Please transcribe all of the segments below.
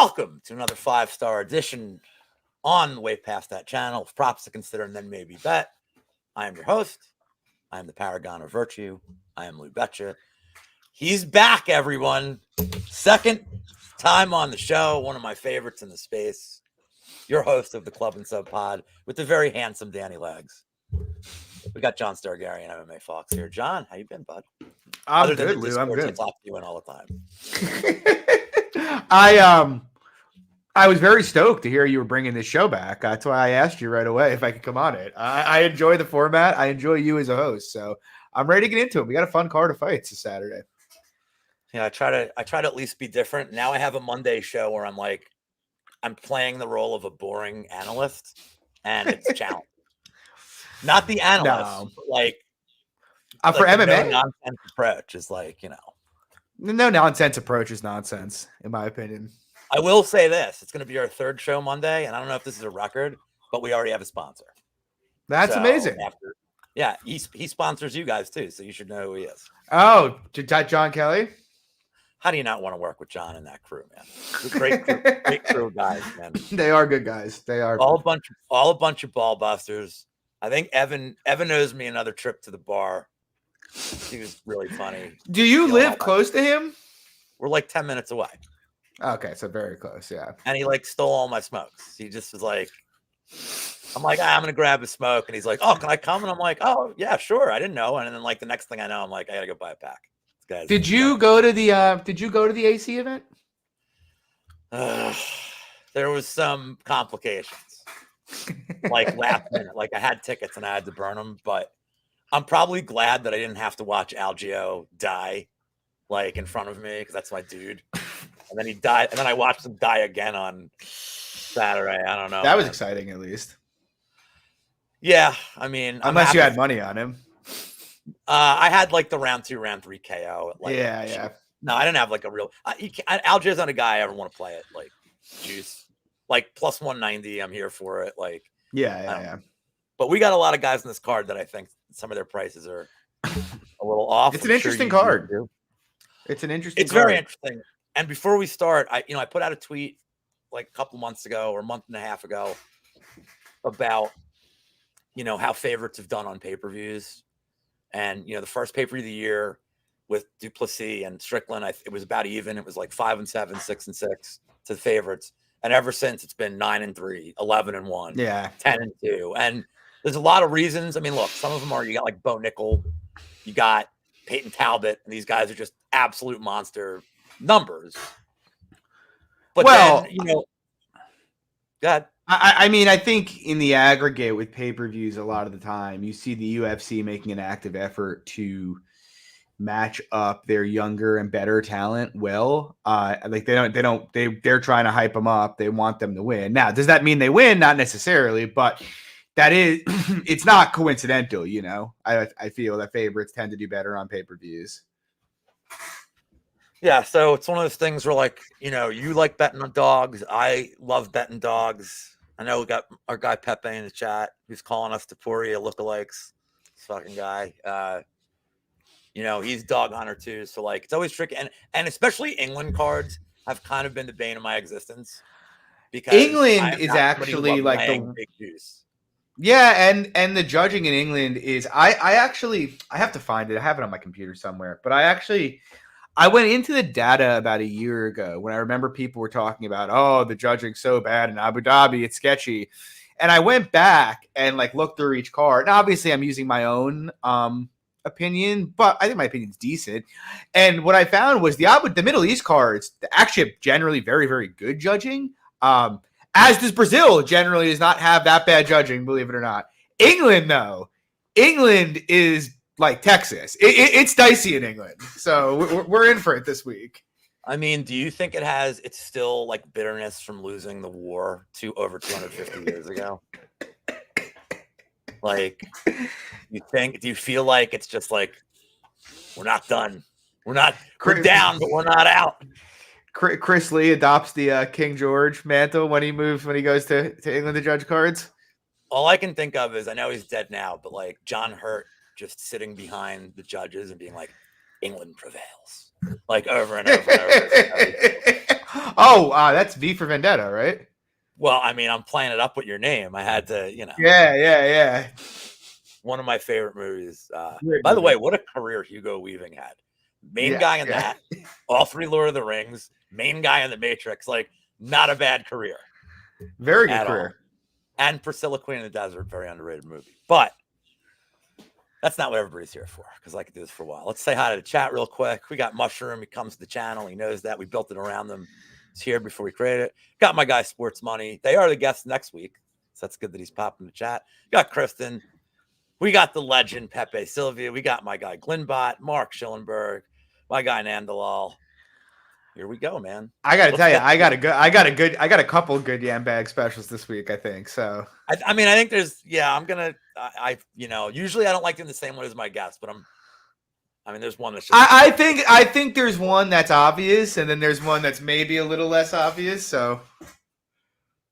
Welcome to another 5-star edition on the way past that channel of Props to Consider and Then Maybe Bet. I am your host. I am the paragon of virtue. I am Lou Betya. He's back, everyone. Second time on the show. One of my favorites in the space. Your host of the Club and Sub Pod with the very handsome Danny Legs. We got John Stargaryen, MMA Fox here. John, how you been, bud? I'm good, Lou. I'm good. I talk to you in all the time. I was very stoked to hear you were bringing this show back. That's why I asked you right away if I could come on it. I enjoy the format. I enjoy you as a host, so I'm ready to get into it. We got a fun card of fights this Saturday. Yeah, I try to at least be different. Now I have a Monday show where I'm playing the role of a boring analyst, and it's challenging. Not the analyst, but for MMA, no nonsense approach is no nonsense approach is nonsense, in my opinion. I will say this: it's going to be our third show Monday, and I don't know if this is a record, but we already have a sponsor. That's amazing. He sponsors you guys too, so you should know who he is. Oh, John Kelly. How do you not want to work with John and that crew, man? Great crew guys, man. They are good guys. They are all a bunch of ball busters. I think Evan owes me another trip to the bar. He was really funny. Do you live close to him? We're like 10 minutes away. Okay, so very close, yeah. And he stole all my smokes. He just was like, I'm like, I'm gonna grab a smoke, and he's like, oh, can I come? And I'm like, oh yeah, sure. I didn't know. And then the next thing I know, I'm like, I gotta go buy a pack. Did you go to the AC event? There was some complications. Last minute. I had tickets and I had to burn them, but I'm probably glad that I didn't have to watch Algio die in front of me, because that's my dude. And then he died, and then I watched him die again on Saturday. I don't know. That was exciting, at least. Yeah, I mean, unless you had money on him. I had the round 2, round 3 KO. Yeah. No, I didn't have a real. Algio's not a guy I ever want to play it. Juice, plus 190. I'm here for it. Yeah. But we got a lot of guys in this card that I think some of their prices are a little off. It's an interesting card. It's an interesting. It's very interesting. And before we start, I put out a tweet a couple months ago or a month and a half ago about how favorites have done on pay-per-views. And, the first pay-per-view of the year with Duplessis and Strickland, it was about even. It was 5-7, 6-6 to the favorites. And ever since, it's been 9-3, 11-1, 10-2. And there's a lot of reasons. I mean, look, some of them are, you got Bo Nickel, you got Peyton Talbot, and these guys are just absolute monster numbers. But then, go ahead. I mean, I think in the aggregate with pay-per-views, a lot of the time you see the UFC making an active effort to match up their younger and better talent. They're trying to hype them up. They want them to win. Now, does that mean they win? Not necessarily, but that is, it's not coincidental. I feel that favorites tend to do better on pay-per-views. Yeah, so it's one of those things where you like betting on dogs. I love betting dogs. I know we got our guy Pepe in the chat who's calling us Tapuria lookalikes. This fucking guy. He's dog hunter too. So it's always tricky. And especially England cards have kind of been the bane of my existence. Because England is actually the big juice. Yeah, and the judging in England is I have to find it. I have it on my computer somewhere. But I went into the data about a year ago when I remember people were talking about, oh, the judging's so bad in Abu Dhabi, it's sketchy. And I went back and looked through each card. And obviously I'm using my own opinion, but I think my opinion's decent. And what I found was the Middle East cards actually have generally very, very good judging. As does Brazil generally does not have that bad judging, believe it or not. England, though. England is like Texas. It's dicey in England. So we're in for it this week. I mean, do you think it's still bitterness from losing the war to over 250 years ago? Do you feel like it's just we're not done. We're down, but we're not out. Chris Lee adopts the King George mantle when he goes to England to judge cards. All I can think of is, I know he's dead now, but John Hurt just sitting behind the judges and being England prevails, over and over and over. Oh, that's V for Vendetta, right? Well, I mean, I'm playing it up with your name. I had to, Yeah. one of my favorite movies. Great By the way, movie. what a career Hugo Weaving had. Main Yeah, guy in yeah. that, all three Lord of the Rings, main guy in The Matrix. Like, not a bad career Very good at all. career. And Priscilla Queen in the Desert, very underrated movie. But that's not what everybody's here for, because I could do this for a while. Let's say hi to the chat real quick. We got Mushroom. He comes to the channel. He knows that. We built it around them. He's here before we created it. Got my guy Sports Money. They are the guests next week. So that's good that he's popping the chat. Got Kristen. We got the legend Pepe Sylvia. We got my guy Glenbot, Mark Schillenberg, my guy Nandalal. Here we go, man. I got to Let's tell you, get I got a couple good yam bag specials this week, I think. So I mean, I think there's, I'm gonna, usually I don't like doing the same one as my guests, but there's one that's just. I think there's one that's obvious, and then there's one that's maybe a little less obvious. So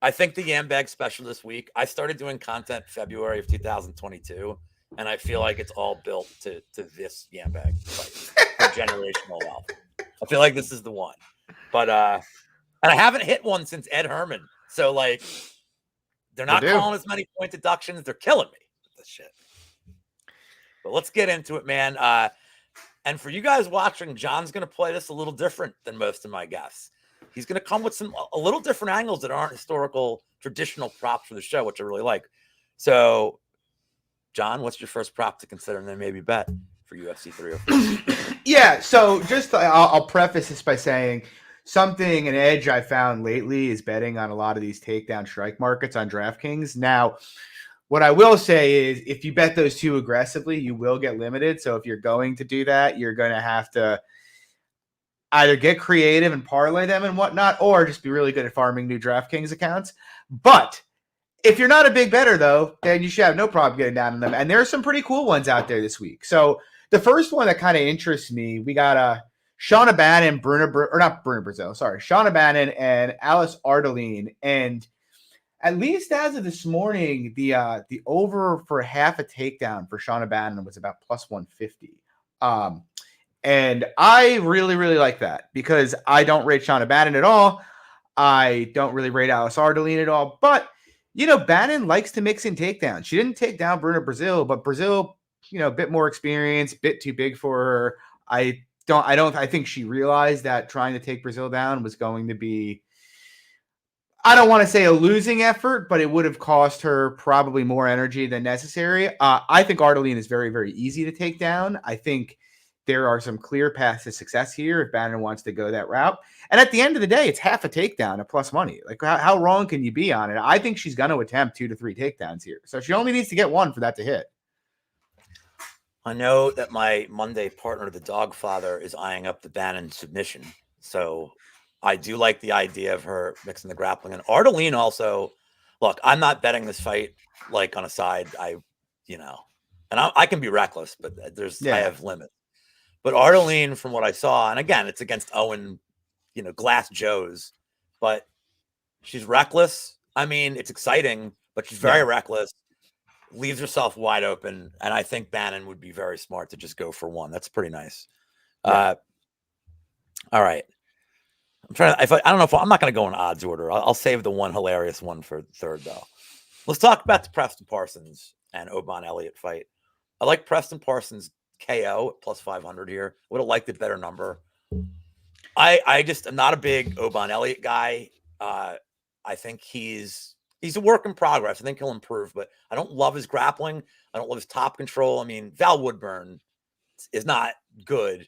I think the yam bag special this week. I started doing content February of 2022, and I feel like it's all built to this yam bag fight for generational wealth. I feel like this is the one, but and I haven't hit one since Ed Herman. So like, they're not calling as many point deductions. They're killing me with this shit. But let's get into it, man. And for you guys watching, John's going to play this a little different than most of my guests. He's going to come with a little different angles that aren't historical, traditional props for the show, which I really like. So, John, what's your first prop to consider and then maybe bet for UFC 304? Yeah, so just I'll preface this by saying an edge I found lately is betting on a lot of these takedown strike markets on DraftKings. Now, what I will say is if you bet those two aggressively, you will get limited. So if you're going to do that, you're going to have to either get creative and parlay them and whatnot, or just be really good at farming new DraftKings accounts. But if you're not a big bettor, though, then you should have no problem getting down on them. And there are some pretty cool ones out there this week. So the first one that kind of interests me, we got Shauna Bannon, Shauna Bannon and Alice Ardeline. And at least as of this morning, the over for half a takedown for Shauna Bannon was about plus 150. And I really, really like that because I don't rate Shauna Bannon at all. I don't really rate Alice Ardeline at all. But, Bannon likes to mix in takedowns. She didn't take down Bruna Brazil, but Brazil, a bit more experience, bit too big for her. I think she realized that trying to take Brazil down was going to be, I don't want to say a losing effort, but it would have cost her probably more energy than necessary. I think Ardeline is very, very easy to take down. I think there are some clear paths to success here if Bannon wants to go that route. And at the end of the day, it's half a takedown at plus money. Like, how wrong can you be on it? I think she's going to attempt 2 to 3 takedowns here. So she only needs to get one for that to hit. I know that my Monday partner, the dog father, is eyeing up the Bannon submission. So I do like the idea of her mixing the grappling. And Ardeline also, look, I'm not betting this fight like on a side. I can be reckless, but I have limits. But Ardeline, from what I saw, and again, it's against Owen, Glass Joes, but she's reckless. I mean, it's exciting, but she's very reckless, leaves herself wide open. And I think Bannon would be very smart to just go for one. That's pretty nice. Yeah. All right. I'm trying to, I don't know if I'm not going to go in odds order. I'll save the one hilarious one for third, though. Let's talk about the Preston Parsons and Oban Elliott fight. I like Preston Parsons KO at plus 500 here. Would have liked a better number. I just am not a big Oban Elliott guy. I think he's a work in progress. I think he'll improve, but I don't love his grappling. I don't love his top control. I mean, Val Woodburn is not good.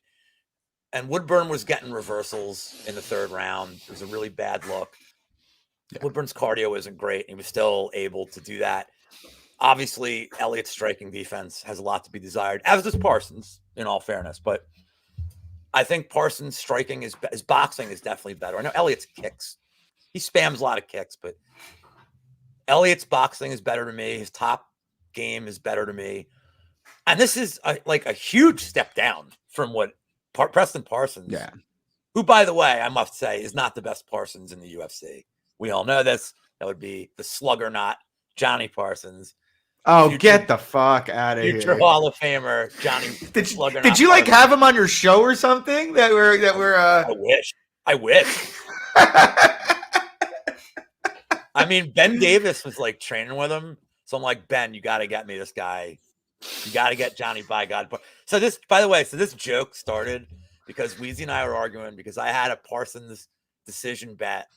And Woodburn was getting reversals in the third round. It was a really bad look. Yeah. Woodburn's cardio isn't great. He was still able to do that. Obviously, Elliott's striking defense has a lot to be desired, as does Parsons, in all fairness. But I think Parsons' striking, his boxing is definitely better. I know Elliott's kicks. He spams a lot of kicks, but Elliott's boxing is better to me. His top game is better to me. And this is a huge step down from what Preston Parsons, who, by the way, I must say, is not the best Parsons in the UFC. We all know this. That would be the slugger, not Johnny Parsons. Oh, get the fuck out of here! Future Hall of Famer Johnny. Did you like have him on your show or something? That we're. I wish. I mean, Ben Davis was like training with him. So I'm like, Ben, you got to get me this guy. You got to get Johnny by God. So this, by the way, so this joke started because Weezy and I were arguing because I had a Parsons decision bet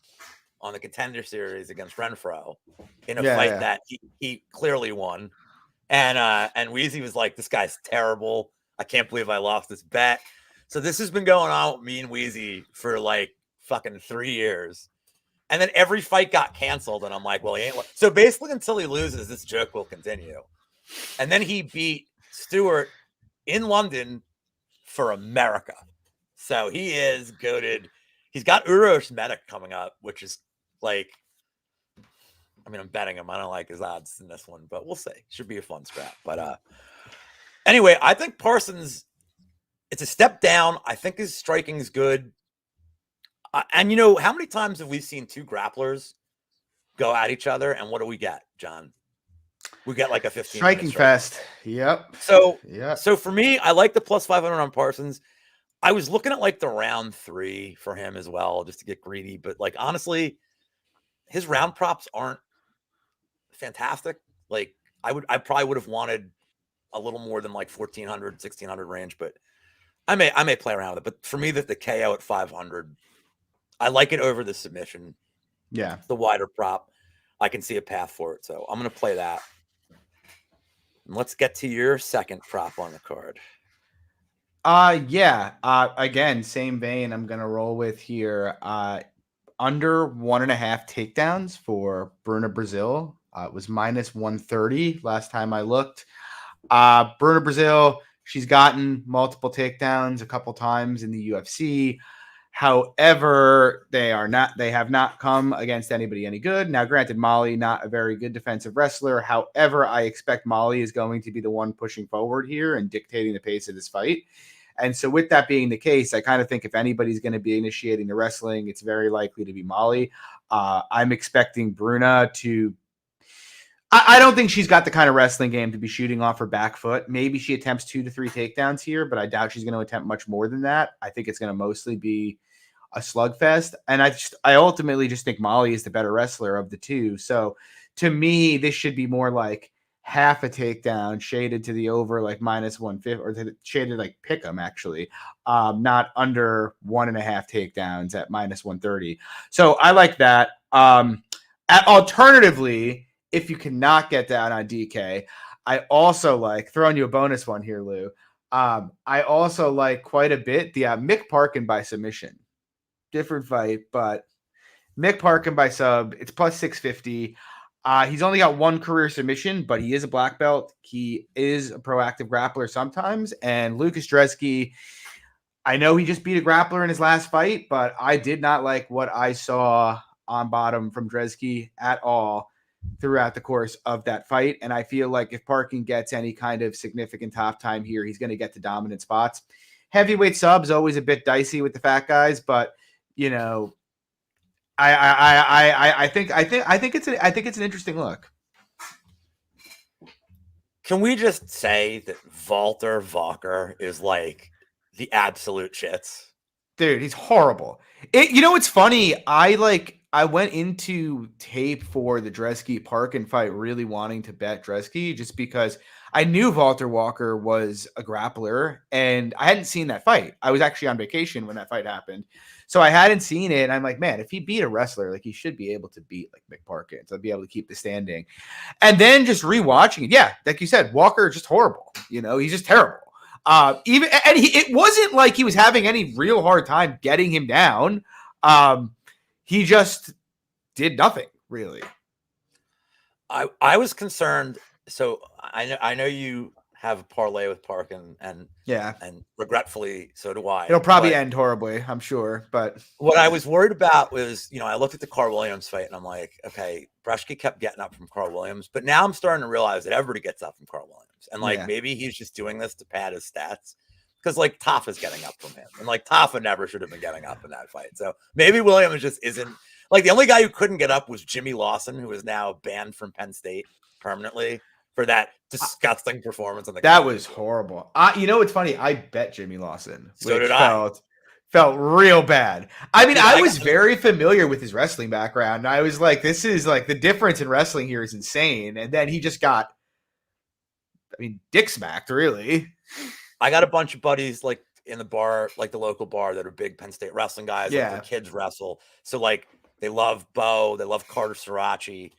on the Contender Series against Renfro in a fight that he clearly won. And Weezy was like, this guy's terrible. I can't believe I lost this bet. So this has been going on with me and Weezy for like fucking 3 years. And then every fight got canceled. And I'm like, well, he ain't. So basically, until he loses, this joke will continue. And then he beat Stewart in London for America. So he is goated. He's got Uros Medic coming up, which is like, I mean, I'm betting him. I don't like his odds in this one, but we'll see. Should be a fun scrap. But anyway, I think Parsons, it's a step down. I think his striking is good. And you know, how many times have we seen two grapplers go at each other? And what do we get, John? We get like a 15 striking fest. Yep. So for me, I like the plus 500 on Parsons. I was looking at like the round 3 for him as well, just to get greedy. But like, honestly, his round props aren't fantastic. Like I probably would have wanted a little more than like 1400, 1600 range, but I may play around with it. But for me, that the KO at 500, I like it over the submission. Yeah. The wider prop. I can see a path for it. So I'm going to play that. And let's get to your second prop on the card. Again, same vein I'm going to roll with here. Under 1.5 takedowns for Bruna Brazil. It was minus 130 last time I looked. Bruna Brazil, she's gotten multiple takedowns a couple times in the UFC. However, they have not come against anybody any good. Now, granted, Molly, not a very good defensive wrestler. However, I expect Molly is going to be the one pushing forward here and dictating the pace of this fight. And so with that being the case, I kind of think if anybody's going to be initiating the wrestling, it's very likely to be Molly. I'm expecting Bruna to... I don't think she's got the kind of wrestling game to be shooting off her back foot. Maybe she attempts 2 to 3 takedowns here, but I doubt she's going to attempt much more than that. I think it's going to mostly be a slugfest. And I ultimately just think Molly is the better wrestler of the two. So to me, this should be more like half a takedown shaded to the over, like minus 150, or shaded like pick 'em actually, not under 1.5 takedowns at minus 130. So I like that. Alternatively, if you cannot get down on DK, I also like throwing you a bonus one here, Lou. I also like quite a bit the Mick Parkin by submission. Different fight, but Mick Parkin by sub. It's plus 650. He's only got one career submission, but he is a black belt. He is a proactive grappler sometimes. And Lucas Dresky, I know he just beat a grappler in his last fight, but I did not like what I saw on bottom from Dresky at all throughout the course of that fight. And I feel like if Parkin gets any kind of significant top time here, he's going to get to dominant spots. Heavyweight subs always a bit dicey with the fat guys, but you know, I think it's an interesting look. Can we just say that Walter Walker is like the absolute shits? Dude, he's horrible. It's funny. I went into tape for the Dresky Parkin fight really wanting to bet Dresky just because I knew Walter Walker was a grappler and I hadn't seen that fight. I was actually on vacation when that fight happened. So I hadn't seen it. And I'm like, man, if he beat a wrestler, like he should be able to beat like Mick Parkin. So I'd be able to keep the standing. And then just rewatching it. Yeah, like you said, Walker is just horrible. He's just terrible. It wasn't like he was having any real hard time getting him down. He just did nothing really. I was concerned. So I know you have a parlay with Parkin, and regretfully, so do I. It'll probably end horribly, I'm sure. But what I was worried about was, I looked at the Carl Williams fight, and I'm like, okay, Breshke kept getting up from Carl Williams, but now I'm starting to realize that everybody gets up from Carl Williams, and maybe he's just doing this to pad his stats. Because like Tafa's getting up from him, and like Tafa never should have been getting up in that fight. So maybe Williams just isn't like the only guy who couldn't get up was Jimmy Lawson, who is now banned from Penn State permanently for that disgusting performance on the. That was horrible. It's funny. I bet Jimmy Lawson. So did I. Felt real bad. I mean, Dude, I was very familiar with his wrestling background. I was like, this is like the difference in wrestling here is insane. And then he just got, I mean, dick smacked, really. I got a bunch of buddies like in the bar, like the local bar, that are big Penn State wrestling guys. Like Yeah. their kids wrestle. So like they love Bo, they love Carter Sirachi,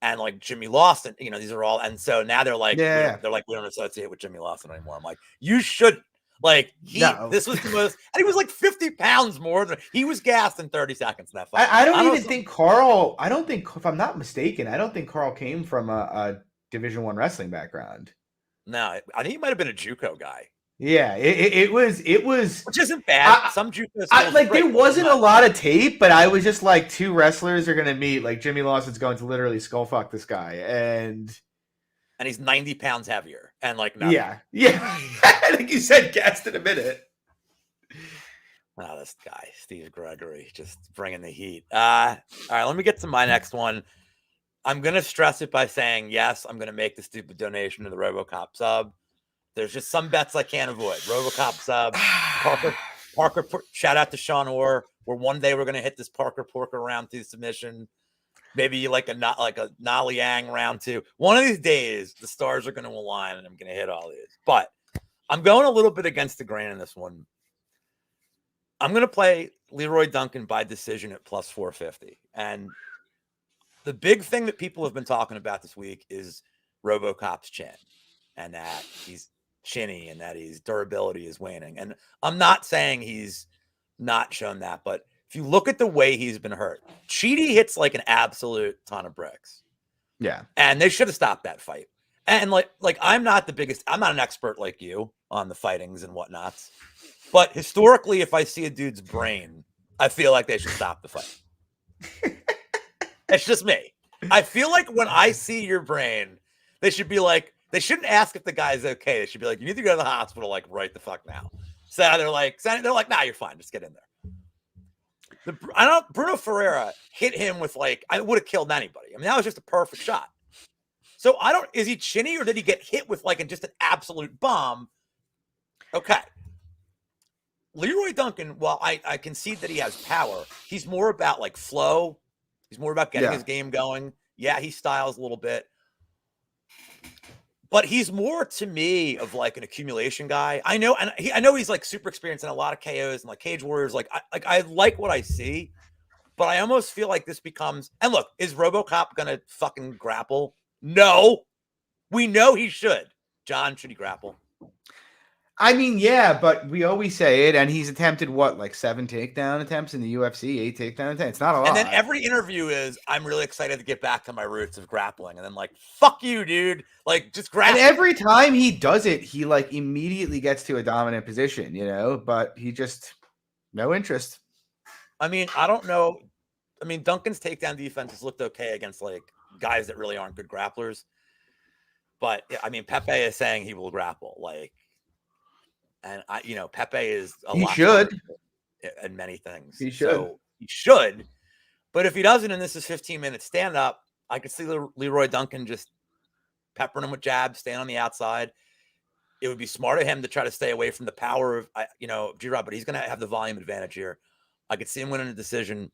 and like Jimmy Lawson. You know, these are all. And so now they're like, Yeah. we don't associate with Jimmy Lawson anymore. I'm like, you should. Like No. this was the most, and he was like 50 pounds more than he was gassed in 30 seconds in that fight. I don't even think Carl. I don't think, if I'm not mistaken, I don't think Carl came from a Division I wrestling background. No, I think he might have been a JUCO guy. Yeah, it was, which isn't bad. Some JUCO schools like there wasn't a lot of tape, but I was just like, two wrestlers are gonna meet. Like Jimmy Lawson's going to literally skull fuck this guy, and he's 90 pounds heavier, and like nothing. Yeah. I think you said guest in a minute. Oh, this guy Steve Gregory just bringing the heat. All right, let me get to my next one. I'm gonna stress it by saying yes. I'm gonna make the stupid donation to the RoboCop sub. There's just some bets I can't avoid. RoboCop sub. Parker. Shout out to Sean Orr. Where one day we're gonna hit this Parker Porker round 2 submission. Maybe like a Nolly Yang round 2. One of these days, the stars are gonna align, and I'm gonna hit all these. But I'm going a little bit against the grain in this one. I'm gonna play Leroy Duncan by decision at plus 450, and the big thing that people have been talking about this week is RoboCop's chin, and that he's chinny and that his durability is waning. And I'm not saying he's not shown that, but if you look at the way he's been hurt, Cheaty hits like an absolute ton of bricks. Yeah. And they should have stopped that fight. And like I'm not an expert like you on the fightings and whatnots. But historically, if I see a dude's brain, I feel like they should stop the fight. It's just me. I feel like when I see your brain, they should be like, they shouldn't ask if the guy's okay. They should be like, you need to go to the hospital, like right the fuck now. So they're like, nah, you're fine. Just get in there. Bruno Ferreira hit him with like, I would have killed anybody. I mean, that was just a perfect shot. So is he chinny or did he get hit with like just an absolute bomb? Okay. Leroy Duncan, while I concede that he has power, he's more about like flow. He's more about getting his game going. Yeah, he styles a little bit. But he's more to me of like an accumulation guy. I know he's like super experienced in a lot of KOs and like Cage Warriors. I like what I see, but I almost feel like this becomes, and look, is RoboCop gonna fucking grapple? No. We know he should. John, should he grapple? I mean, yeah, but we always say it, and he's attempted like 7 takedown attempts in the UFC, 8 takedown attempts. It's not a lot. And then every interview is, I'm really excited to get back to my roots of grappling. And then like, fuck you, dude. Like, just grapple. And every time he does it, he like immediately gets to a dominant position, but he just no interest. I mean, I don't know. I mean, Duncan's takedown defense has looked okay against like guys that really aren't good grapplers. But I mean, Pepe is saying he will grapple. Like, and Pepe is a lot. He should. In many things. He should. So he should. But if he doesn't, and this is 15 minutes stand up, I could see Leroy Duncan just peppering him with jabs, staying on the outside. It would be smart of him to try to stay away from the power of, G-Rod, but he's going to have the volume advantage here. I could see him winning a decision.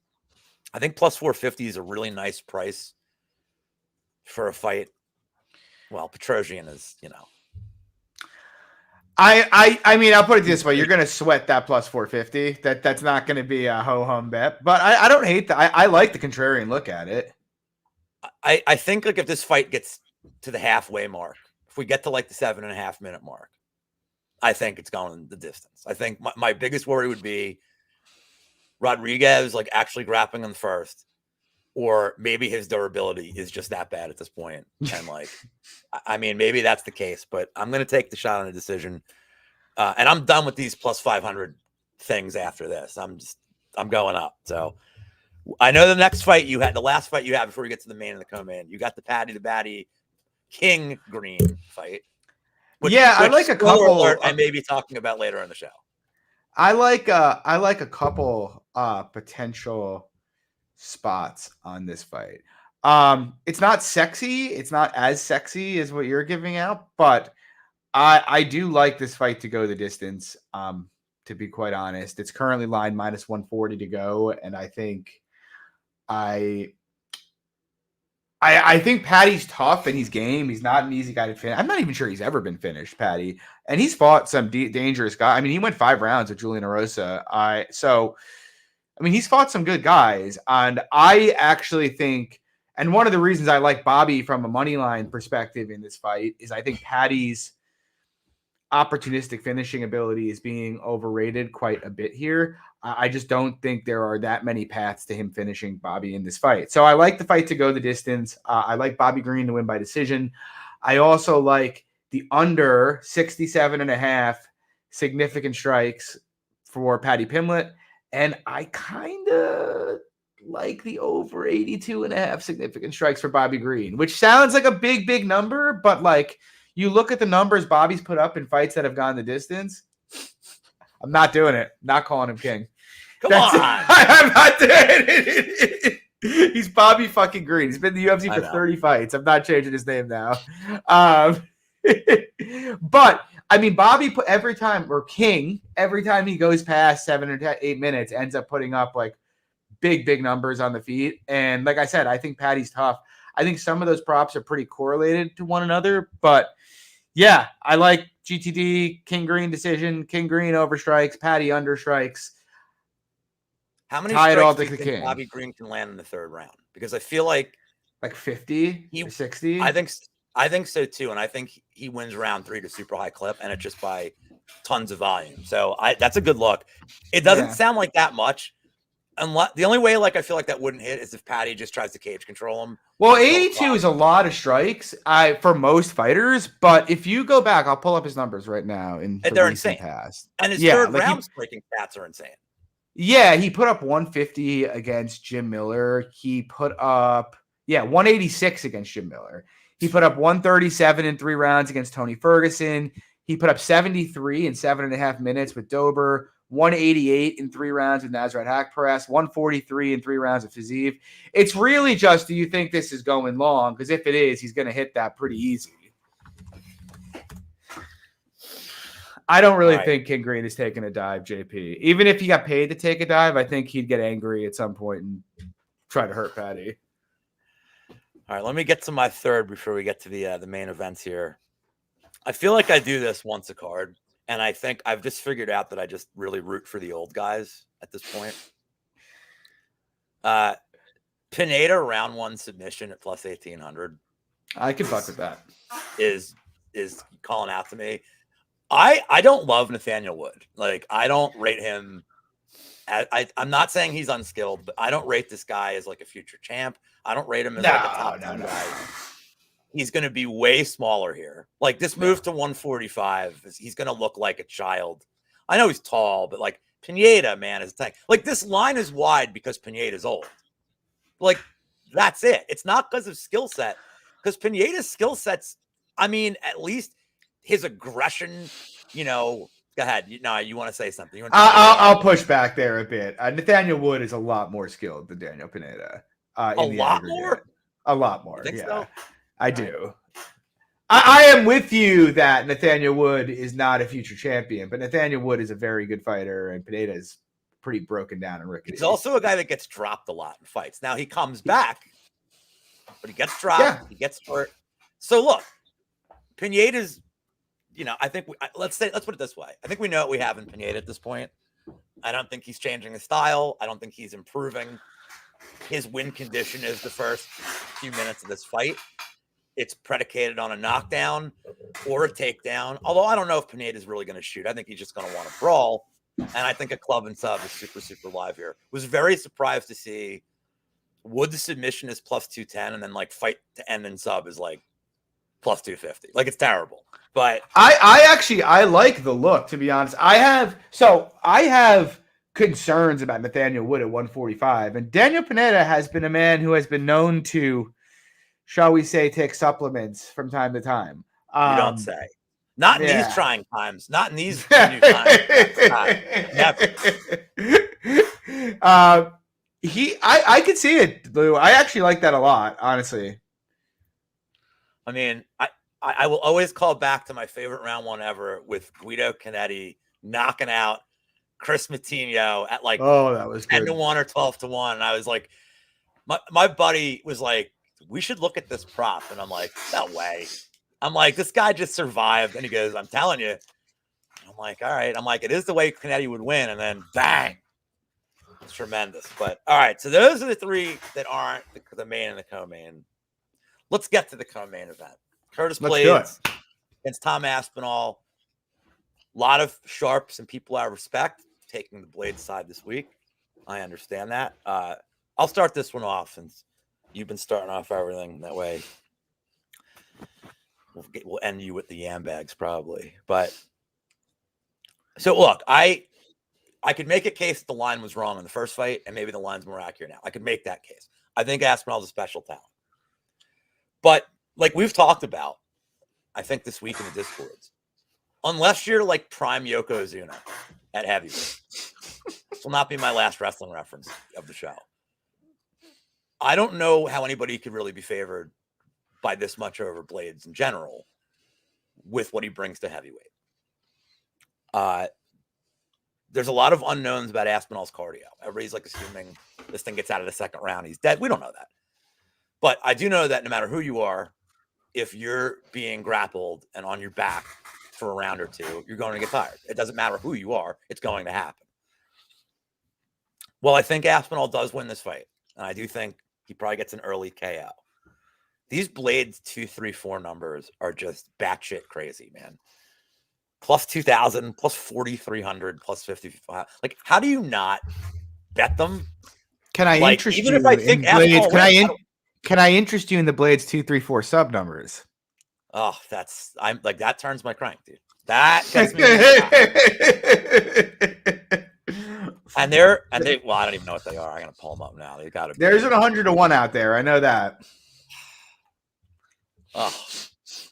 I think plus 450 is a really nice price for a fight. Well, Petrosian is, I mean, I'll put it this way: you're going to sweat that plus 450. That's not going to be a ho hum bet. But I don't hate that. I like the contrarian look at it. I think like if this fight gets to the halfway mark, if we get to like the 7.5 minute mark, I think it's going the distance. I think my biggest worry would be Rodriguez like actually grappling him first, or maybe his durability is just that bad at this point. And like, I mean, maybe that's the case, but I'm going to take the shot on a decision. And I'm done with these plus 500 things after this. I'm going up. So I know the next fight you had, the last fight you had before we get to the main and the co-main, you got the Paddy the Batty King Green fight. Which I like a couple. I may be talking about later in the show. I like a couple potential spots on this fight. It's not sexy. It's not as sexy as what you're giving out, but I do like this fight to go the distance. to be quite honest. It's currently lined minus 140 to go, and I think I think Patty's tough and he's game. He's not an easy guy to finish. I'm not even sure he's ever been finished, Patty. And he's fought some dangerous guys. I mean, he went 5 rounds with Julian Erosa. He's fought some good guys. And I actually think, and one of the reasons I like Bobby from a money line perspective in this fight is I think Patty's opportunistic finishing ability is being overrated quite a bit here. I just don't think there are that many paths to him finishing Bobby in this fight. So I like the fight to go the distance. I like Bobby Green to win by decision. I also like the under 67.5 significant strikes for Paddy Pimblett. And I kind of like the over 82.5 significant strikes for Bobby Green, which sounds like a big, big number, but like you look at the numbers Bobby's put up in fights that have gone the distance. I'm not doing it. Not calling him king. Come on. I'm not doing it. He's Bobby fucking Green. He's been in the UFC for 30 fights. I'm not changing his name now. But I mean, Bobby put every time he goes past 7 or 8 minutes, ends up putting up like big, big numbers on the feet. And like I said, I think Patty's tough. I think some of those props are pretty correlated to one another, but yeah, I like GTD, King Green decision, King Green over strikes, Patty under strikes. How many strikes do you think Bobby Green can land in the 3rd round? Because I feel like 50 or 60. I think so too, and I think he wins round 3 to super high clip, and it's just by tons of volume. So that's a good look. It doesn't sound like that much. Unless the only way I feel like that wouldn't hit is if Patty just tries to cage control him. Well, 82 is a lot of strikes for most fighters, but if you go back, I'll pull up his numbers right now. They're insane. Past. And his 3rd round striking stats are insane. Yeah, he put up 150 against Jim Miller. He put up 186 against Jim Miller. He put up 137 in 3 rounds against Tony Ferguson. He put up 73 in 7.5 minutes with Dober. 188 in 3 rounds with Nasrat Haqparast, 143 in 3 rounds with Fiziev. It's really just, do you think this is going long? Because if it is, he's going to hit that pretty easy. I don't really think King Green is taking a dive, JP. Even if he got paid to take a dive, I think he'd get angry at some point and try to hurt Patty. All right, let me get to my 3rd before we get to the main events here. I feel like I do this once a card. And I think I've just figured out that I just really root for the old guys at this point. Pineda round 1 submission at plus 1,800. I can fuck with that. Is calling out to me. I don't love Nathaniel Wood. Like, I don't rate him. I'm not saying he's unskilled, but I don't rate this guy as like a future champ. I don't rate him as like a top 10 guy. He's going to be way smaller here. Like this move to 145, he's going to look like a child. I know he's tall, but like Pineda, man, is a tank. Like this line is wide because Pineda's old. Like that's it. It's not because of skill set. Because Pineda's skill sets, I mean, at least his aggression, go ahead. You want to say something. I'll push back there a bit. Nathaniel Wood is a lot more skilled than Daniel Pineda. A lot more? A lot more, yeah. So? I do. I am with you that Nathaniel Wood is not a future champion, but Nathaniel Wood is a very good fighter, and Pineda is pretty broken down and rickety. He's also a guy that gets dropped a lot in fights. Now he comes back, but he gets dropped. He gets hurt. So look, Pineda's, I think let's put it this way. I think we know what we have in Pineda at this point. I don't think he's changing his style. I don't think he's improving. His win condition is the first few minutes of this fight. It's predicated on a knockdown or a takedown. Although I don't know if Pineda is really going to shoot. I think he's just going to want to brawl. And I think a club and sub is super, super live here. Was very surprised to see Wood's submission is plus 210 and then like fight to end and sub is like plus 250. Like it's terrible. But I like the look, to be honest. I have concerns about Nathaniel Wood at 145. And Daniel Pineda has been a man who has been known to, shall we say, take supplements from time to time. You don't say. Not in these trying times. Not in these new times. Never. I could see it, Lou. I actually like that a lot, honestly. I mean, I will always call back to my favorite round 1 ever with Guido Canetti knocking out Chris Matinho at like Oh, that was 10 good. to 1 or 12 to 1. And I was like, my buddy was like, we should look at this prop. And I'm like, no way. I'm like, this guy just survived. And he goes, I'm telling you. I'm like, all right. I'm like, it is the way Canetti would win. And then bang. It's tremendous. But all right. So those are the three that aren't the main and the co-main. Let's get to the co-main event. Curtis Blades against Tom Aspinall. A lot of sharps and people I respect taking the Blades side this week. I understand that. I'll start this one off since you've been starting off everything that way. We'll end you with the yam bags probably. But so look, I could make a case that the line was wrong in the first fight, and maybe the line's more accurate now. I could make that case. I think Aspinall's a special talent. But like we've talked about, I think this week in the Discords, unless you're like prime Yokozuna at heavyweight, this will not be my last wrestling reference of the show. I don't know how anybody could really be favored by this much over Blades in general with what he brings to heavyweight. There's a lot of unknowns about Aspinall's cardio. Everybody's like assuming this thing gets out of the second round, he's dead. We don't know that. But I do know that no matter who you are, if you're being grappled and on your back for a round or two, you're going to get tired. It doesn't matter who you are. It's going to happen. Well, I think Aspinall does win this fight. And I do think he probably gets an early KO. These Blades 2, 3, 4 numbers are just batshit crazy, man. Plus 2,000, plus 4,300, plus 55. Like, how do you not bet them? Can I like, interest even you if I think in Blades? wins, Can I interest you in the Blades 2, 3, 4 sub numbers? Oh, I'm like that turns my crank, dude. That gets me. and they well, I don't even know what they are. I'm gonna pull them up now. They got to. There's an 100 to 1 out there. I know that. Oh,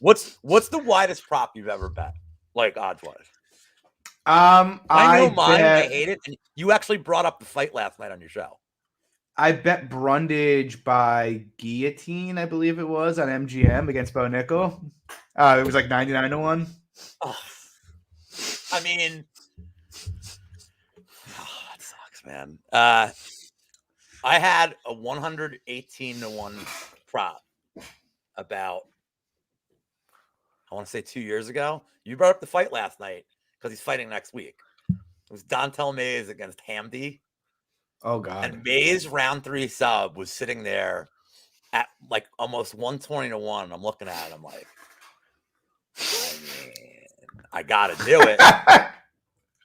what's the widest prop you've ever bet? Like odds wise. I know mine. I hate it. And you actually brought up the fight last night on your show. I bet Brundage by guillotine, I believe it was, on MGM against Bo Nickel. It was like 99 to 1. Oh, I mean, that sucks, man. I had a 118 to 1 prop about, I want to say 2 years ago. You brought up the fight last night because he's fighting next week. It was Dontel Mays against Hamdi. Oh, God. And Mays round 3 sub was sitting there at like almost 120 to 1. I'm looking at it. I'm like, I got to do it.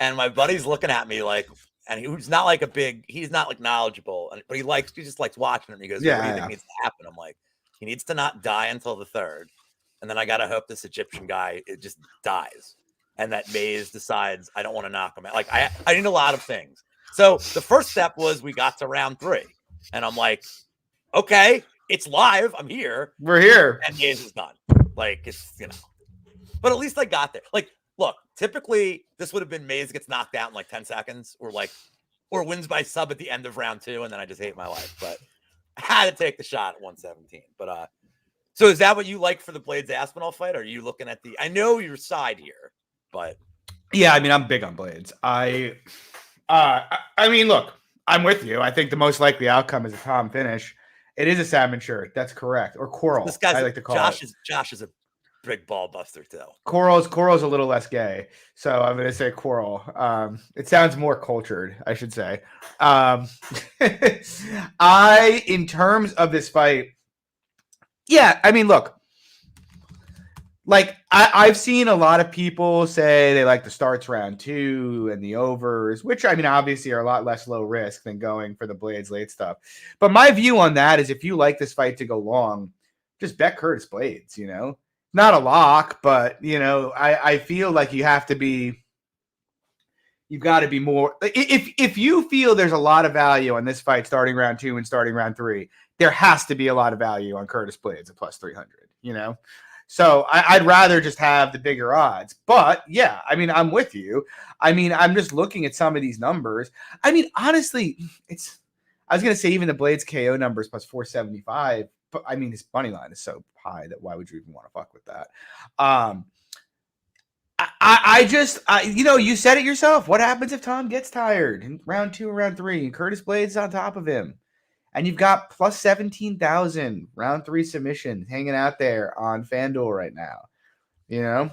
And my buddy's looking at me like, and he's not like he's not like knowledgeable, but he just likes watching it. And he goes, what do you think needs to happen? I'm like, he needs to not die until the 3rd. And then I got to hope this Egyptian guy, it just dies. And that Mays decides I don't want to knock him out. Like I need a lot of things. So the first step was we got to round 3. And I'm like, okay, it's live. I'm here. We're here. And Mays is done. Like, it's, but at least I got there. Like, look, typically this would have been Mays gets knocked out in like 10 seconds or wins by sub at the end of round 2. And then I just hate my life. But I had to take the shot at 117. But, so is that what you like for the Blades Aspinall fight? Or are you looking at I know your side here, but. Yeah, I mean, I'm big on Blades. I mean, look, I'm with you. I think the most likely outcome is a Tom finish. It is a salmon shirt. That's correct. Or coral. This guy's I like to call it. Josh is a big ball buster too. Coral's a little less gay, so I'm going to say coral. It sounds more cultured, I should say. In terms of this fight, yeah, I mean, look. Like, I've seen a lot of people say they like the starts round 2 and the overs, which, I mean, obviously are a lot less low risk than going for the Blades late stuff. But my view on that is if you like this fight to go long, just bet Curtis Blades, Not a lock, but, I feel like you've got to be more. If you feel there's a lot of value on this fight starting round 2 and starting round 3, there has to be a lot of value on Curtis Blades at plus 300, So I'd rather just have the bigger odds. But, yeah, I mean, I'm with you. I mean, I'm just looking at some of these numbers. I mean, honestly, I was going to say even the Blades KO numbers plus 475. But, I mean, his money line is so high that why would you even want to fuck with that? You said it yourself. What happens if Tom gets tired in round 2 or round 3 and Curtis Blades on top of him? And you've got plus 17,000 round 3 submission hanging out there on FanDuel right now.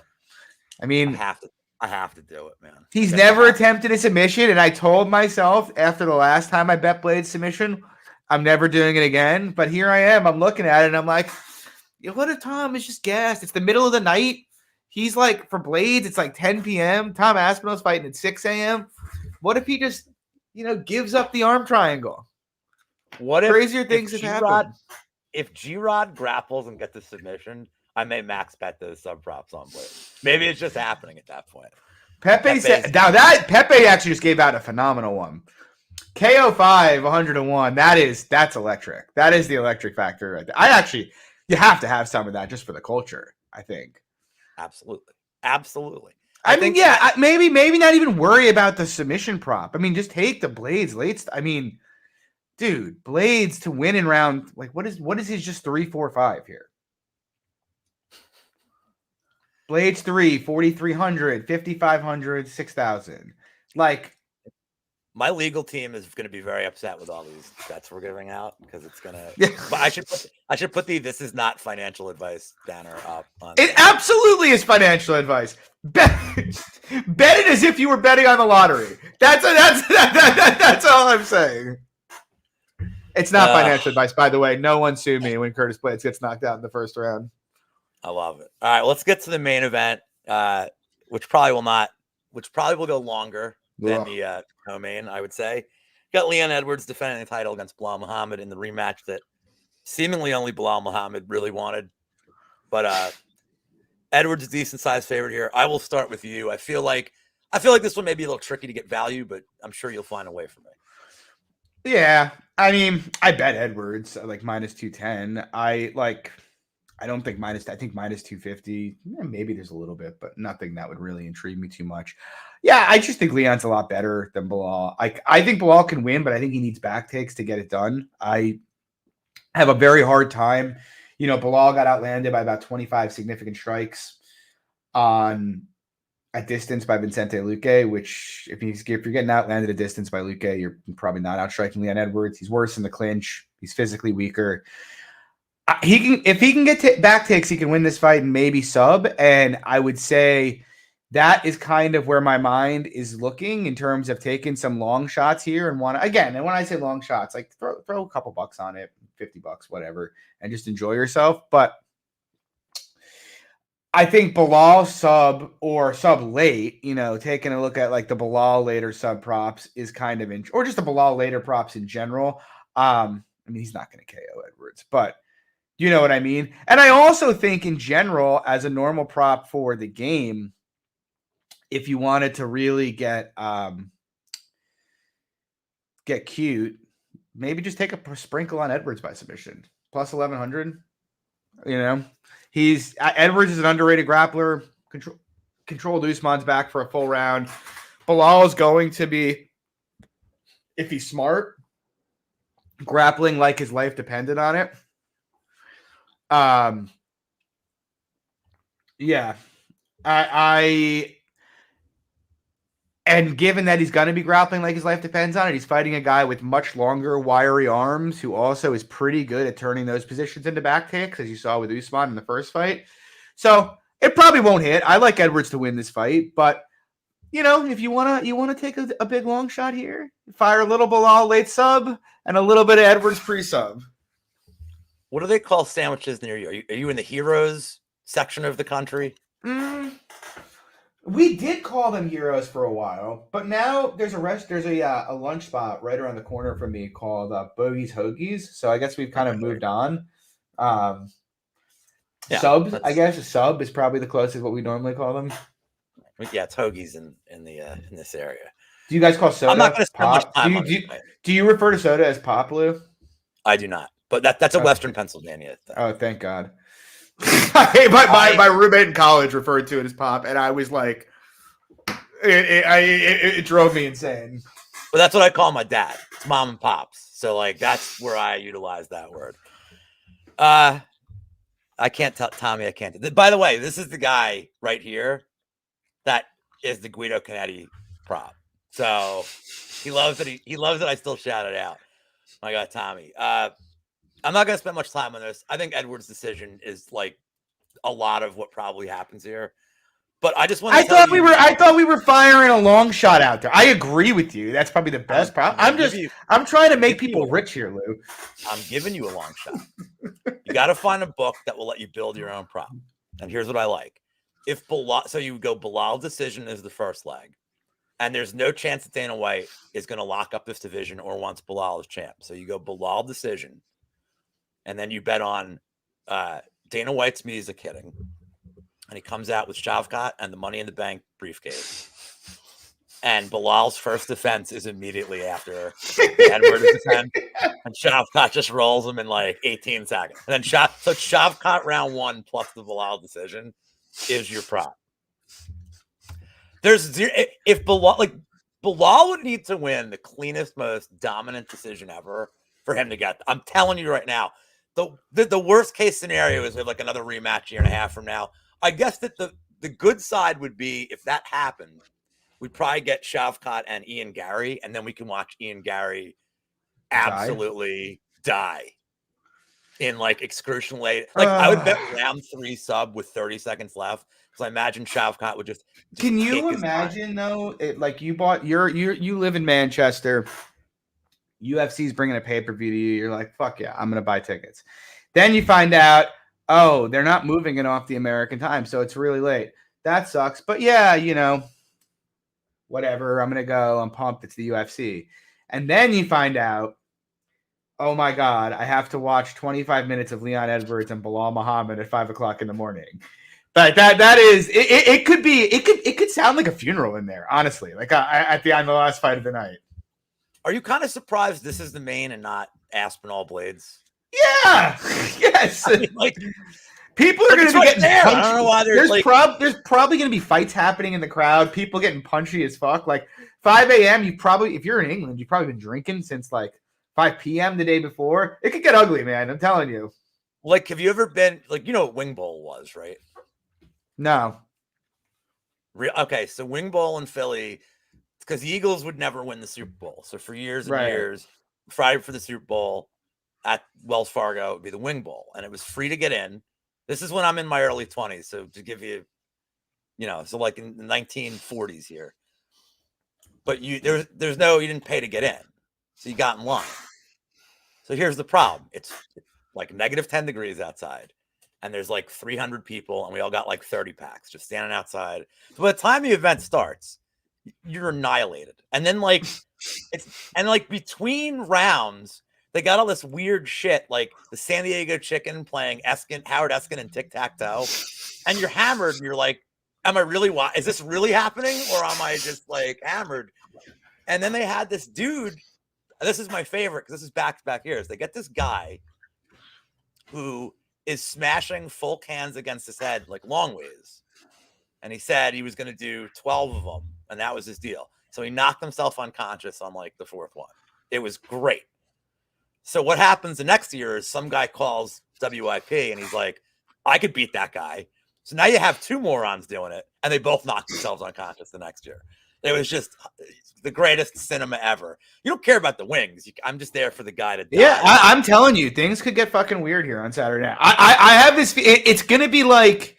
I mean, I have to do it, man. He's never attempted a submission, and I told myself after the last time I bet Blades submission, I'm never doing it again. But here I am. I'm looking at it, and I'm like, what if Tom is just gassed? It's the middle of the night. He's like, for Blades, it's like 10 p.m. Tom Aspinall's fighting at 6 a.m. What if he just, gives up the arm triangle? What if crazier things have happened? If G-Rod grapples and gets a submission, I may max bet those sub props on Blades. Maybe it's just happening at that point. Pepe said, now that Pepe actually just gave out a phenomenal one. KO5 101. That's electric. That is the electric factor right there. You have to have some of that just for the culture, I think. Absolutely. Maybe not even worry about the submission prop. I mean, just take the Blades late. I mean, dude, Blades to win in round, like what is his just 3, 4, 5 here? Blades 3, 4,300, 5,500, 6,000. Like, my legal team is going to be very upset with all these bets we're giving out because it's going to. Yeah. But I should put the "this is not financial advice" banner up. It absolutely is financial advice. Bet it as if you were betting on the lottery. That's all I'm saying. It's not financial advice, by the way. No one sue me when Curtis Blades gets knocked out in the first round. I love it. All right, let's get to the main event, which probably will go longer than the co-main, I would say. Got Leon Edwards defending the title against Bilal Muhammad in the rematch that seemingly only Bilal Muhammad really wanted. But Edwards is a decent-sized favorite here. I will start with you. I feel like this one may be a little tricky to get value, but I'm sure you'll find a way for me. Yeah, I mean, I bet Edwards like minus 210. I don't think I think minus 250. Maybe there's a little bit, but nothing that would really intrigue me too much. Yeah, I just think Leon's a lot better than Bilal. I think Bilal can win, but I think he needs back takes to get it done. I have a very hard time. Bilal got outlanded by about 25 significant strikes at distance by Vicente Luque, which if you're getting outlanded at distance by Luque, you're probably not outstriking Leon Edwards. He's worse in the clinch. He's physically weaker. If he can get back takes, he can win this fight and maybe sub. And I would say that is kind of where my mind is looking in terms of taking some long shots here and when I say long shots, like throw a couple bucks on it, $50, whatever, and just enjoy yourself. But I think Bilal sub or sub late, taking a look at like the Bilal later sub props is kind of or just the Bilal later props in general. I mean, he's not going to KO Edwards, but you know what I mean? And I also think in general, as a normal prop for the game, if you wanted to really get cute, maybe just take a sprinkle on Edwards by submission. Plus 1,100. Edwards is an underrated grappler. Controlled Usman's back for a full round. Bilal is going to be, if he's smart, grappling like his life depended on it. And given that he's going to be grappling like his life depends on it, he's fighting a guy with much longer, wiry arms who also is pretty good at turning those positions into back takes, as you saw with Usman in the first fight. So it probably won't hit. I like Edwards to win this fight, but if you want to take a big long shot here, fire a little Bilal late sub and a little bit of Edwards pre-sub. What do they call sandwiches near you? Are you in the heroes section of the country? We did call them heroes for a while, but now there's a lunch spot right around the corner from me called Bogey's Hoagies. So I guess we've kind of moved on. Subs, I guess a sub is probably the closest what we normally call them. Yeah, it's Hoagies in this area. Do you guys call soda? I'm not going to spend much time on it. Do you refer to soda as pop, Lou? I do not. But that's a Western Pennsylvania thing. Oh, thank God. My roommate in college referred to it as pop, and I was like, it drove me insane. But that's what I call my dad. It's mom and pops. So like that's where I utilize that word. I can't tell Tommy. I can't. By the way, this is the guy right here That is the Guido Canetti prop. So he loves it. He loves it. I still shout it out. My God, Tommy. I'm not going to spend much time on this. I think Edwards' decision is like a lot of what probably happens here. But I just want to tell you. I thought we were firing a long shot out there. I agree with you. That's probably the best prop. I'm trying to make people rich here, Lou. I'm giving you a long shot. You got to find a book that will let you build your own prop. And here's what I like. If Bilal, so you go Bilal decision is the first leg, and there's no chance that Dana White is going to lock up this division or wants Bilal as champ. So you go Bilal decision, and then you bet on Dana White's music hitting, and he comes out with Shavkat and the Money in the Bank briefcase. And Bilal's first defense is immediately after Edwards' defense, and Shavkat just rolls him in like 18 seconds. And then Shavkat round 1 plus the Bilal decision is your prop. If Bilal would need to win the cleanest, most dominant decision ever for him to get. I'm telling you right now, the worst case scenario is we have like another rematch a year and a half from now. I guess that the good side would be if that happened, we'd probably get Shavkat and Ian Gary, and then we can watch Ian Gary absolutely die in like excruciation. Like I would bet round 3 sub with 30 seconds left because I imagine Shavkat would just can you imagine though? Like you live in Manchester. UFC's bringing a pay-per-view to you. You're like, fuck yeah, I'm gonna buy tickets. Then you find out, oh, they're not moving it off the American time, so it's really late. That sucks. But yeah, whatever. I'm gonna go. I'm pumped. It's the UFC. And then you find out, oh my God, I have to watch 25 minutes of Leon Edwards and Bilal Muhammad at 5:00 in the morning. But that is it could sound like a funeral in there, honestly. Like at the end of the last fight of the night. Are you kind of surprised this is the main and not Aspinall Blades? Yeah. Yes. I mean, like people are going to be getting there. punchy. I don't know why there's probably going to be fights happening in the crowd. People getting punchy as fuck. Like 5 a.m. If you're in England, you've probably been drinking since like 5 p.m. the day before. It could get ugly, man. I'm telling you. Like, have you ever been like what Wing Bowl was, right? No. Okay, so Wing Bowl in Philly, because the Eagles would never win the Super Bowl. So for years and years, Friday for the Super Bowl at Wells Fargo would be the Wing Bowl, and it was free to get in. This is when I'm in my early 20s, so to give you, so like in the 1940s here. But you didn't pay to get in, so you got in line. So here's the problem: it's like negative 10 degrees outside, and there's like 300 people, and we all got like 30 packs just standing outside. So by the time the event starts, you're annihilated. And then between rounds, they got all this weird shit, like the San Diego Chicken playing Howard Eskin and tic-tac-toe, and you're hammered, and you're like, am I really? Is this really happening, or am I just like hammered? And then they had this dude. This is my favorite because this is back-to-back years. They get this guy who is smashing full cans against his head like long ways, and he said he was going to do 12 of them, and that was his deal. So he knocked himself unconscious on like the 4th one. It was great. So what happens the next year is some guy calls WIP and he's like, I could beat that guy. So now you have 2 morons doing it, and they both knocked themselves unconscious the next year. It was just the greatest cinema ever. You don't care about the wings. I'm just there for the guy to die. Yeah, I'm telling you, things could get fucking weird here on Saturday night. I have this. It's gonna be like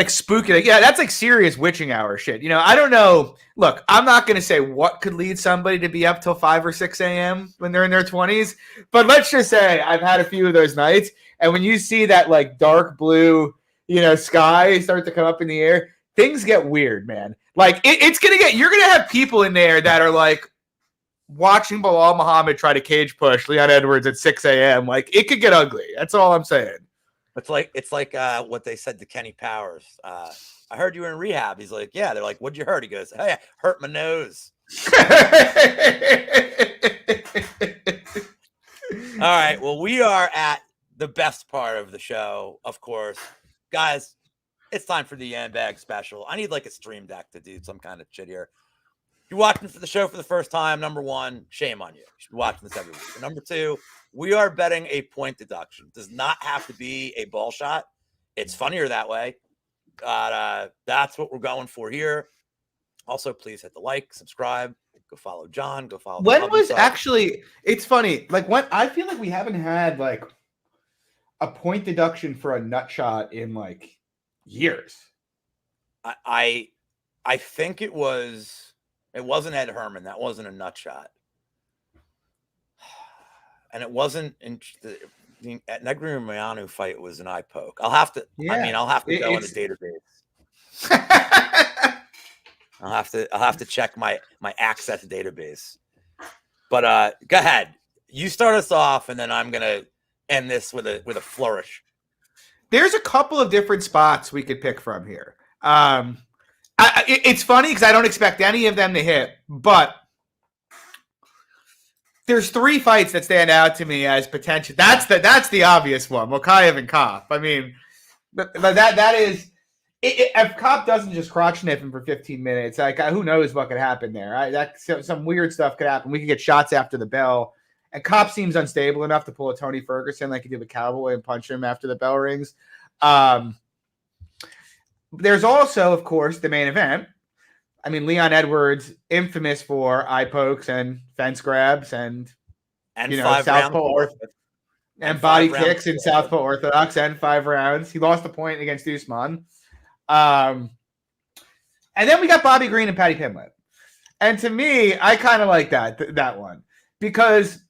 spooky. Like, yeah, that's like serious witching hour shit. I don't know. Look, I'm not gonna say what could lead somebody to be up till 5 or 6 a.m. when they're in their 20s, but let's just say I've had a few of those nights, and when you see that like dark blue, sky start to come up in the air, things get weird, man. Like you're gonna have people in there that are like watching Bilal Muhammad try to cage push Leon Edwards at 6 a.m. Like it could get ugly. That's all I'm saying. It's like what they said to Kenny Powers. I heard you were in rehab. He's like, yeah. They're like, what'd you hurt? He goes, hey, I hurt my nose. All right. Well, we are at the best part of the show, of course. Guys, it's time for the Yambag special. I need like a stream deck to do some kind of shit here. If you're watching the show for the first time, number 1, shame on you. You should be watching this every week. But number 2, we are betting a point deduction. It does not have to be a ball shot. It's funnier that way. That's what we're going for here. Also, please hit the like, subscribe, go follow John, go follow. When was actually? It's funny. Like when I feel like we haven't had like a point deduction for a nut shot in like years. I think it wasn't Ed Herman. That wasn't a nut shot. And it wasn't in the Negri Mayanu fight was an eye poke. I'll have to go in the database. I'll have to check my access database. But go ahead. You start us off, and then I'm gonna end this with a flourish. There's a couple of different spots we could pick from here. It's funny because I don't expect any of them to hit, but there's 3 fights that stand out to me as potential. That's the obvious one, Mokaev and Kopp. I mean, but that is. If Kopp doesn't just crotch sniff him for 15 minutes, like who knows what could happen there? Right? Some weird stuff could happen. We could get shots after the bell, and Kopp seems unstable enough to pull a Tony Ferguson like he did with Cowboy and punch him after the bell rings. There's also, of course, the main event. I mean, Leon Edwards, infamous for eye pokes and fence grabs and southpaw and body kicks in southpaw orthodox and 5 rounds. He lost the point against Usman. And then we got Bobby Green and Paddy Pimblett. And to me, I kind of like that one because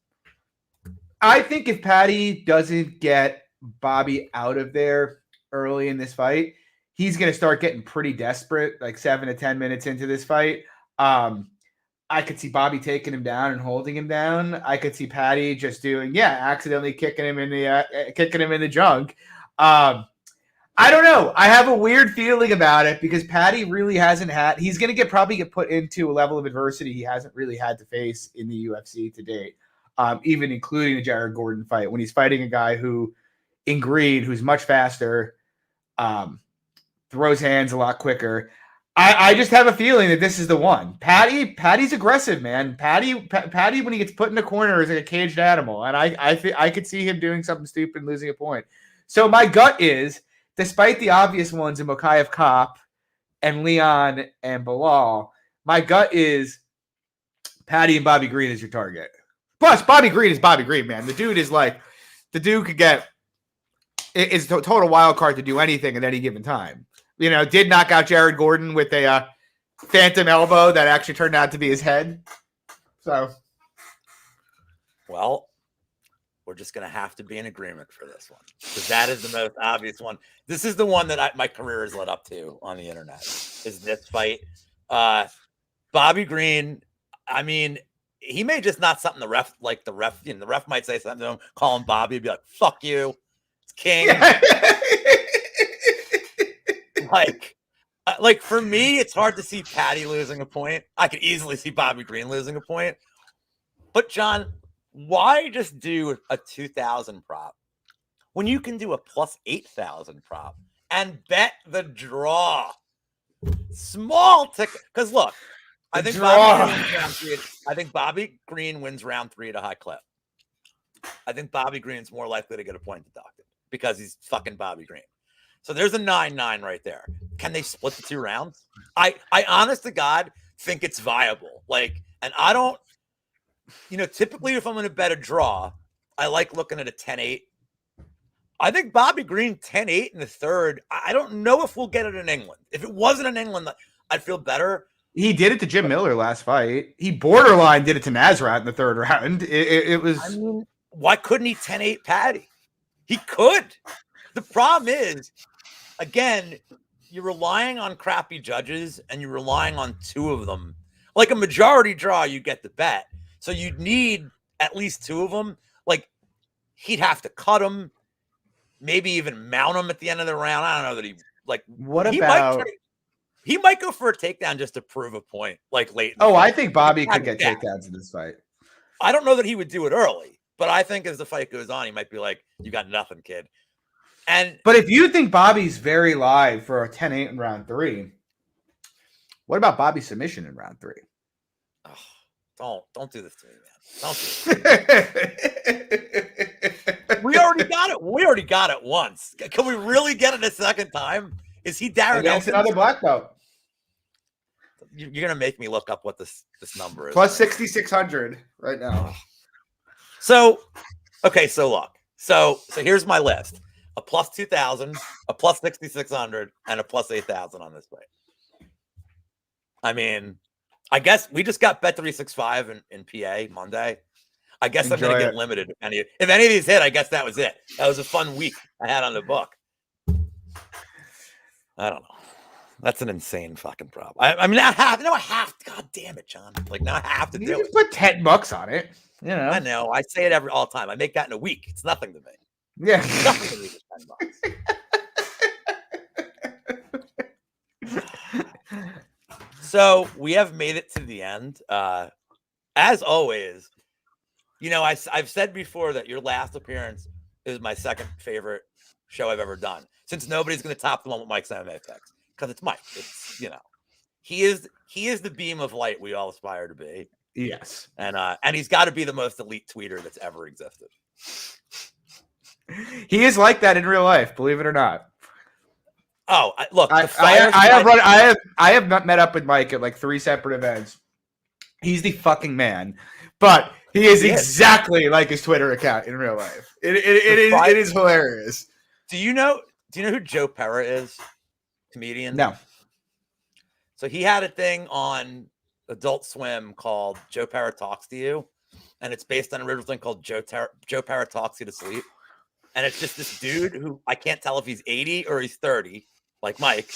I think if Paddy doesn't get Bobby out of there early in this fight, he's going to start getting pretty desperate, like 7 to 10 minutes into this fight. I could see Bobby taking him down and holding him down. I could see Paddy just accidentally kicking him in the junk. I don't know. I have a weird feeling about it because Paddy really hasn't had. He's going to probably get put into a level of adversity he hasn't really had to face in the UFC to date, even including the Jared Gordon fight when he's fighting a guy who, in Green, who's much faster, throws hands a lot quicker. I just have a feeling that this is the one. Paddy's aggressive, man. Paddy, when he gets put in the corner, is like a caged animal, and I could see him doing something stupid and losing a point. So my gut is, despite the obvious ones in Mokaev Kopp and Leon and Bilal, my gut is Paddy and Bobby Green is your target. Plus, Bobby Green is Bobby Green, man. The dude could get is a total wild card to do anything at any given time. Did knock out Jared Gordon with a phantom elbow that actually turned out to be his head. So, well, we're just going to have to be in agreement for this one because that is the most obvious one. This is the one that my career has led up to on the internet is this fight. Bobby Green, I mean, he may just not something the ref, the ref might say something to him, call him Bobby, be like, fuck you. It's King. Yeah. Like for me, it's hard to see Paddy losing a point. I could easily see Bobby Green losing a point. But John, why just do a 2,000 prop when you can do a plus 8,000 prop and bet the draw? Small ticket. Because look, I think Bobby Green wins round 3 at a high clip. I think Bobby Green's more likely to get a point deducted because he's fucking Bobby Green. So there's a 9-9 right there. Can they split the 2 rounds? I honest to God think it's viable. And I don't, typically if I'm going to bet a draw, I like looking at a 10-8. I think Bobby Green 10-8 in the third. I don't know if we'll get it in England. If it wasn't in England, I'd feel better. He did it to Jim Miller last fight. He borderline did it to Nasrat in the third round. It was. I mean, why couldn't he 10-8 Paddy? He could. The problem is, again, you're relying on crappy judges and you're relying on 2 of them. Like a majority draw, you get the bet. So you'd need at least 2 of them. He'd have to cut him, maybe even mount him at the end of the round. I don't know that he might go for a takedown just to prove a point, late. I think Bobby could get takedowns in this fight. I don't know that he would do it early, but I think as the fight goes on, he might be like, "You got nothing, kid." But if you think Bobby's very live for a 10-8 in round 3, what about Bobby's submission in round 3? Oh, don't do this to me, man. Don't do this. We already got it. We already got it once. Can we really get it a second time? Is he Darren against Elkins? another black belt. You're gonna make me look up what this number is. Plus 6,600 right now. So, okay, so look. So here's my list: a plus 2,000, a plus 6,600, and a plus 8,000 on this fight. I mean, I guess we just got Bet365 in PA Monday. I guess I'm gonna get limited. If any of these hit, I guess that was it. That was a fun week I had on the book. I don't know. That's an insane fucking problem. I mean, I have. God damn it, John. Like now I have to do You it. put $10 on it. You know. I know. I say it all the time. I make that in a week. It's nothing to me. Yeah. Nothing to me. Just $10. So we have made it to the end. As always, you know, I've said before that your last appearance is my second favorite show I've ever done. Since nobody's going to top the one with Mike's MMA picks. Because it's Mike. It's, you know, he is the beam of light we all aspire to be. Yes. And he's got to be the most elite tweeter that's ever existed. He is like that in real life, believe it or not. Oh, look, I have not met up with Mike at like 3 separate events. He's the fucking man, but he is exactly like his Twitter account in real life. It is hilarious. Do you know who Joe Pera is? Comedian? No. So he had a thing on Adult Swim called Joe Pera Talks to You, and it's based on an original thing called Joe Pera Talks You to Sleep. And it's just this dude who I can't tell if he's 80 or he's 30, like Mike,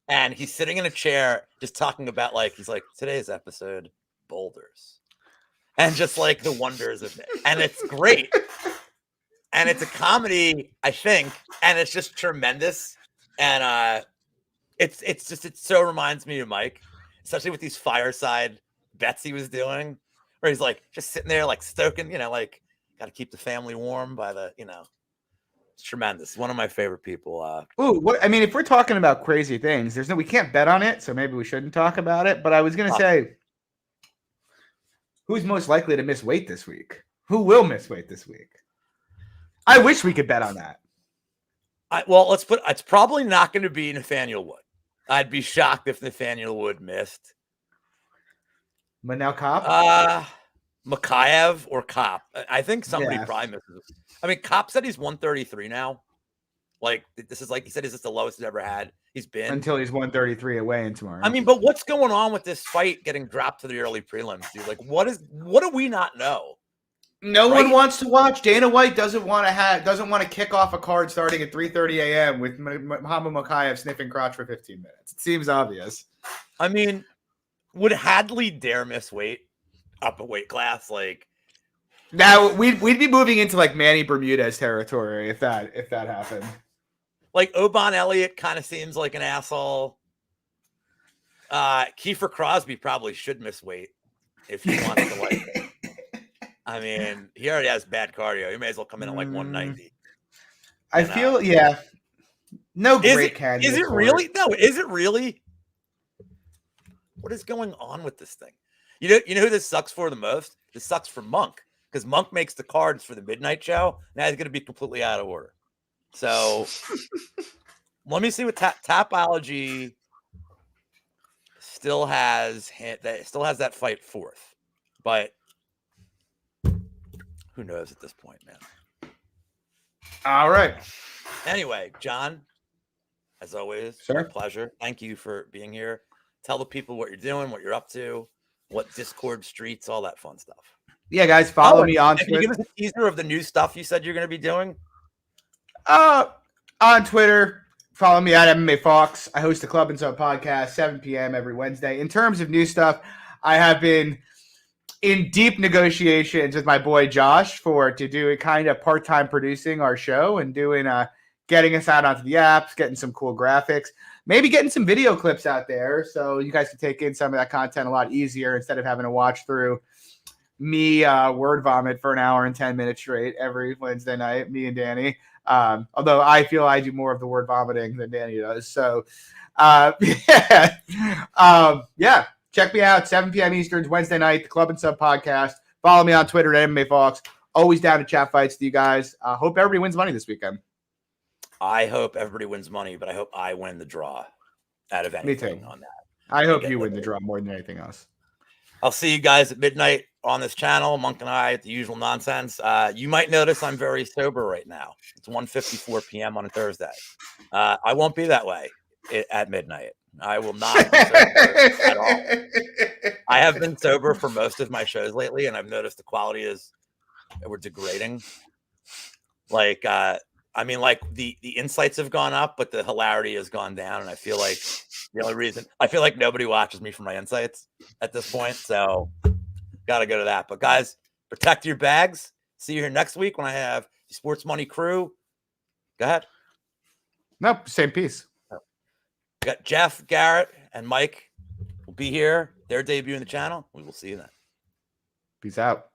and he's sitting in a chair just talking about he's like, today's episode, boulders, and just like the wonders of it. And it's great. And it's a comedy, I think, and it's just tremendous. And it so reminds me of Mike, especially with these fireside bets he was doing, where he's like just sitting there like stoking, you know, like got to keep the family warm by the, you know, it's tremendous. One of my favorite people. I mean, if we're talking about crazy things, we can't bet on it, so maybe we shouldn't talk about it. But I was gonna say, who's most likely to miss weight this week? Who will miss weight this week? I wish we could bet on that. It's probably not going to be Nathaniel Wood. I'd be shocked if Nathaniel Wood missed. But now Kopp? Makayev or Kopp. I think somebody probably misses. I mean, Kopp said he's 133 now. Like, this is like, he said, is this the lowest he's ever had? He's been. Until he's 133 away in tomorrow. I mean, but what's going on with this fight getting dropped to the early prelims, dude? Like, what do we not know? No one wants to watch. Dana White doesn't want to kick off a card starting at 3:30 a.m. with Muhammad Makayev sniffing crotch for 15 minutes. It seems obvious. I mean, would Hadley dare miss weight up a weight class? Like, now we'd be moving into like Manny Bermudez territory if that happened. Like Oban Elliott kind of seems like an asshole. Kiefer Crosby probably should miss weight if he wanted to like. I mean, he already has bad cardio. He may as well come in at like 190. I feel, no great candidate. Is it really? No, is it really? What is going on with this thing? You know who this sucks for the most? This sucks for Monk, because Monk makes the cards for the midnight show. Now he's going to be completely out of order. So let me see what Tapology still has that fight fourth, but who knows at this point, man. All right. Anyway, John, as always, a pleasure. Thank you for being here. Tell the people what you're doing, what you're up to, what Discord streets, all that fun stuff. Yeah, guys, follow me on Twitter. Can you give us a teaser of the new stuff you said you're going to be doing? On Twitter, follow me at MMA Fox. I host the Club and Sub podcast, 7 p.m. every Wednesday. In terms of new stuff, I have been in deep negotiations with my boy Josh to do a kind of part-time producing our show and doing getting us out onto the apps, getting some cool graphics, maybe getting some video clips out there so you guys can take in some of that content a lot easier instead of having to watch through me word vomit for an hour and 10 minutes straight every Wednesday night, me and Danny. Although I feel I do more of the word vomiting than Danny does. So check me out, 7 p.m. Eastern, Wednesday night, the Club and Sub podcast. Follow me on Twitter at MMA Fox. Always down to chat fights with you guys. Hope everybody wins money this weekend. I hope everybody wins money, but I hope I win the draw out of Me too. anything on that. I hope get you the- win the draw more than anything else. I'll see you guys at midnight on this channel. Monk and I at the usual nonsense. You might notice I'm very sober right now. It's 1:54 p.m. on a Thursday. I won't be that way at midnight. I will not be sober at all. I have been sober for most of my shows lately, and I've noticed the quality is we're degrading. Like, I mean, like the insights have gone up, but the hilarity has gone down, and I feel like the only reason I feel like nobody watches me for my insights at this point. So, got to go to that. But guys, protect your bags. See you here next week when I have the Sports Money crew. Go ahead. Nope, same piece. Got Jeff, Garrett, and Mike will be here. Their debut in the channel. We will see you then. Peace out.